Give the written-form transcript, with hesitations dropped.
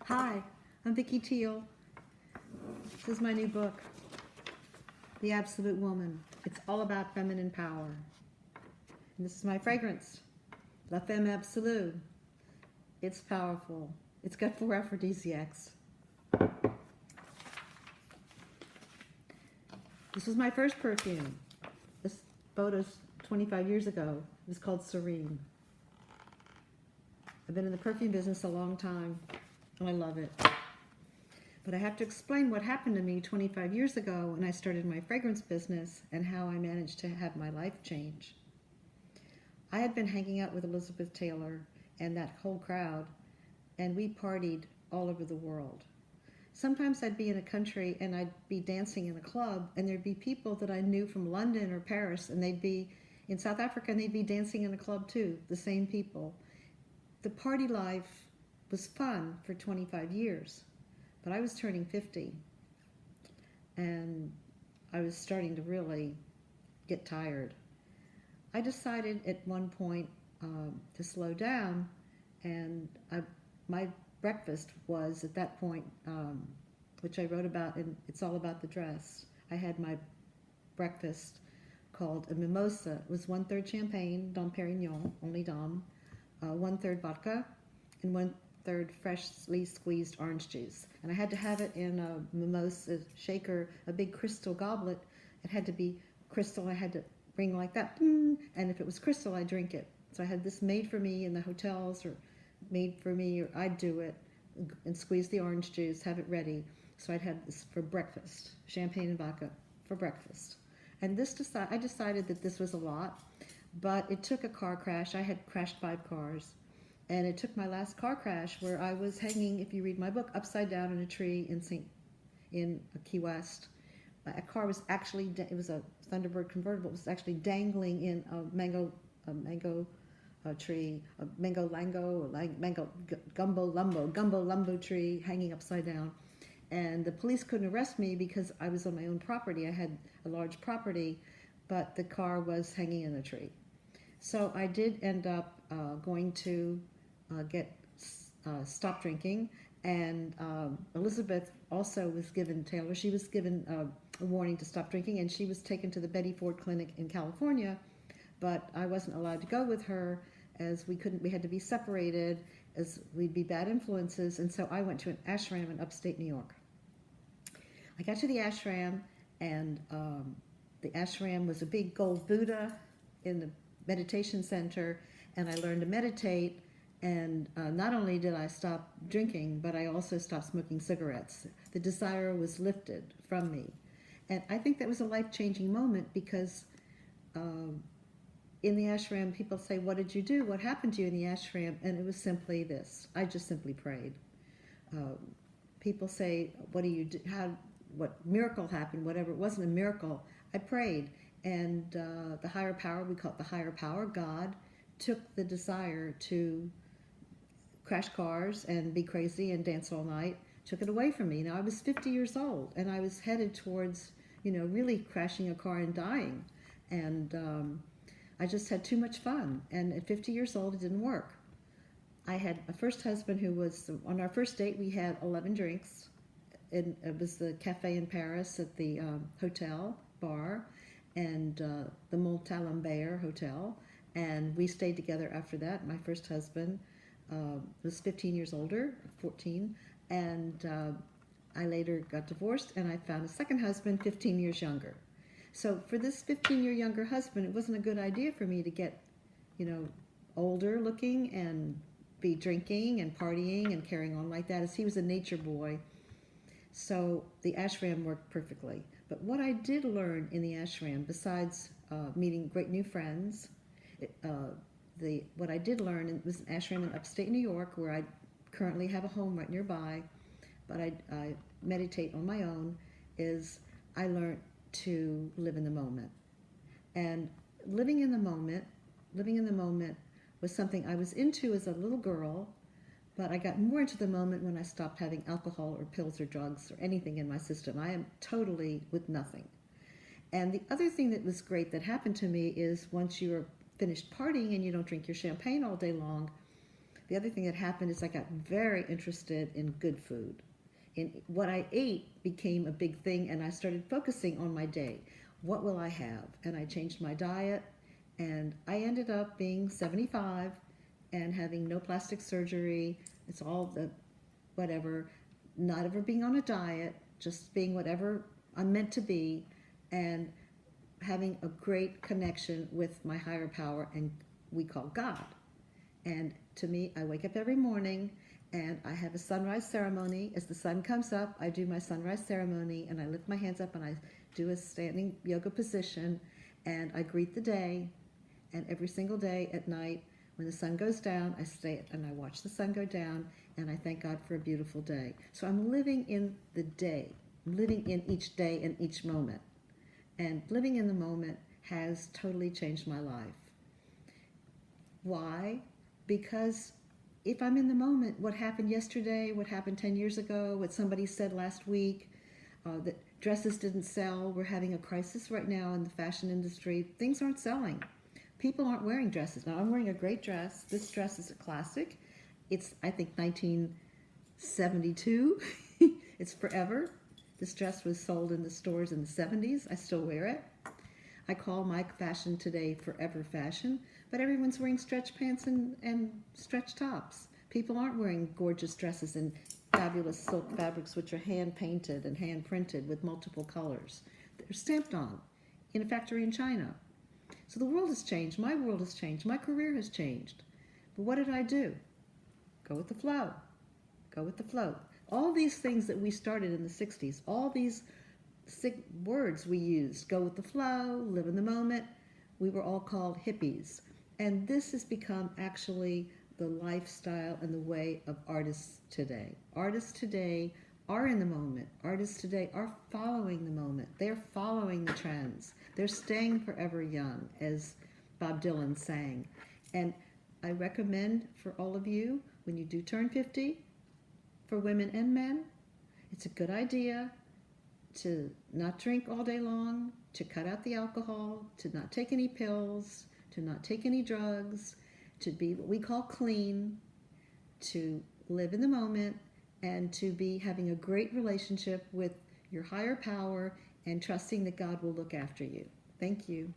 Hi, I'm Vicky Teal. This is my new book, The Absolute Woman. It's all about feminine power. And this is my fragrance, La Femme Absolue. It's powerful. It's got 4 aphrodisiacs. This was my first perfume. This photo's 25 years ago. It was called Serene. I've been in the perfume business a long time, and I love it. But I have to explain what happened to me 25 years ago when I started my fragrance business and how I managed to have my life change. I had been hanging out with Elizabeth Taylor and that whole crowd, and we partied all over the world. Sometimes I'd be in a country and I'd be dancing in a club, and there'd be people that I knew from London or Paris, and they'd be in South Africa and they'd be dancing in a club too, the same people. The party life was fun for 25 years. But I was turning 50, and I was starting to really get tired. I decided at one point to slow down, and my breakfast was at that point, which I wrote about, and it's all about the dress. I had my breakfast called a mimosa. It was 1/3 champagne, Dom Perignon, only Dom, 1/3 vodka, and 1/3 freshly squeezed orange juice. And I had to have it in a mimosa shaker, a big crystal goblet. It had to be crystal. I had to bring like that. And if it was crystal, I'd drink it. So I had this made for me in the hotels, or made for me, or I'd do it and squeeze the orange juice, have it ready. So I'd have this for breakfast, champagne and vodka for breakfast. And I decided that this was a lot, but it took a car crash. I had crashed 5 cars. And it took my last car crash where I was hanging, if you read my book, upside down in a tree in Key West. A car was actually, it was a Thunderbird convertible, it was actually dangling in a mango tree, a mango gumbo lumbo tree hanging upside down. And the police couldn't arrest me because I was on my own property. I had a large property, but the car was hanging in a tree. So I did end up going to stop drinking, and Elizabeth also was given, Taylor, she was given a warning to stop drinking, and she was taken to the Betty Ford Clinic in California, but I wasn't allowed to go with her as we had to be separated, as we'd be bad influences, and so I went to an ashram in upstate New York. I got to the ashram, and the ashram was a big gold Buddha in the meditation center, and I learned to meditate, and not only did I stop drinking, but I also stopped smoking cigarettes. The desire was lifted from me, and I think that was a life-changing moment because in the ashram people say, what did you do? What happened to you in the ashram? And it was simply this. I just simply prayed. People say, what do you do? What miracle happened? Whatever. It wasn't a miracle. I prayed. And the higher power, we call it the higher power, God, took the desire to crash cars and be crazy and dance all night, took it away from me. Now, I was 50 years old, and I was headed towards, really crashing a car and dying. And I just had too much fun. And at 50 years old, it didn't work. I had a first husband who was, on our first date, we had 11 drinks. And it was the cafe in Paris at the hotel bar, and the Montalembert Hotel, and we stayed together after that. My first husband was 15 years older, 14, and I later got divorced, and I found a second husband 15 years younger. So for this 15-year younger husband, it wasn't a good idea for me to get, older looking and be drinking and partying and carrying on like that, as he was a nature boy. So the ashram worked perfectly. But what I did learn in the ashram, besides meeting great new friends, what I did learn was an ashram in upstate New York, where I currently have a home right nearby, but I meditate on my own, is I learned to live in the moment. And living in the moment was something I was into as a little girl, but I got more into the moment when I stopped having alcohol or pills or drugs or anything in my system. I am totally with nothing. And the other thing that was great that happened to me is once you're finished partying and you don't drink your champagne all day long, The other thing that happened is I got very interested in good food. In what I ate became a big thing, and I started focusing on my day. What will I have? And I changed my diet, and I ended up being 75 and having no plastic surgery. It's all the whatever, not ever being on a diet, just being whatever I'm meant to be, and having a great connection with my higher power, and we call God. And to me, I wake up every morning and I have a sunrise ceremony. As the sun comes up, I do my sunrise ceremony and I lift my hands up and I do a standing yoga position and I greet the day. And every single day at night, when the sun goes down, I stay and I watch the sun go down and I thank God for a beautiful day. So I'm living in the day. I'm living in each day and each moment. And living in the moment has totally changed my life. Why? Because if I'm in the moment, what happened yesterday, what happened 10 years ago, what somebody said last week, that dresses didn't sell, we're having a crisis right now in the fashion industry, things aren't selling. People aren't wearing dresses. Now, I'm wearing a great dress. This dress is a classic. It's, I think, 1972. It's forever. This dress was sold in the stores in the 70s. I still wear it. I call my fashion today forever fashion, but everyone's wearing stretch pants and stretch tops. People aren't wearing gorgeous dresses and fabulous silk fabrics which are hand-painted and hand-printed with multiple colors. They're stamped on in a factory in China. So the world has changed. My world has changed. My career has changed. But what did I do? Go with the flow. Go with the flow. All these things that we started in the 60s, all these words we used, go with the flow, live in the moment, we were all called hippies. And this has become actually the lifestyle and the way of artists today. Artists today are in the moment. Artists today are following the moment. They're following the trends. They're staying forever young, as Bob Dylan sang. And I recommend for all of you, when you do turn 50, for women and men, it's a good idea to not drink all day long, to cut out the alcohol, to not take any pills, to not take any drugs, to be what we call clean, to live in the moment, and to be having a great relationship with your higher power and trusting that God will look after you. Thank you.